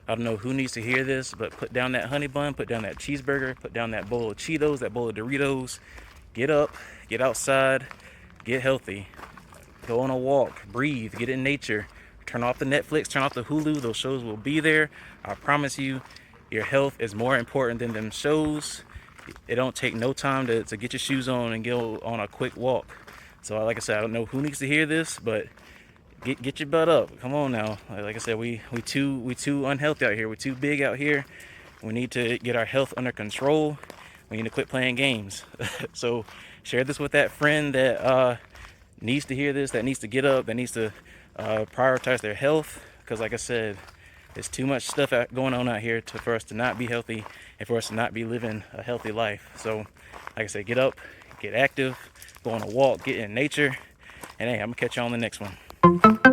I don't know who needs to hear this, but put down that honey bun, put down that cheeseburger, put down that bowl of Cheetos, that bowl of Doritos. Get up, get outside, get healthy. Go on a walk, breathe, get in nature. Turn off the Netflix, turn off the Hulu. Those shows will be there. I promise you, your health is more important than them shows. It don't take no time to get your shoes on and go on a quick walk. So like I said, I don't know who needs to hear this, but get your butt up. Come on now. Like I said, we too unhealthy out here. We're too big out here. We need to get our health under control. We need to quit playing games. So share this with that friend that needs to hear this, that needs to get up, that needs to prioritize their health. Because like I said, there's too much stuff going on out here for us to not be healthy and for us to not be living a healthy life. So like I said, get up, get active, go on a walk, get in nature, and hey, I'm gonna catch you on the next one.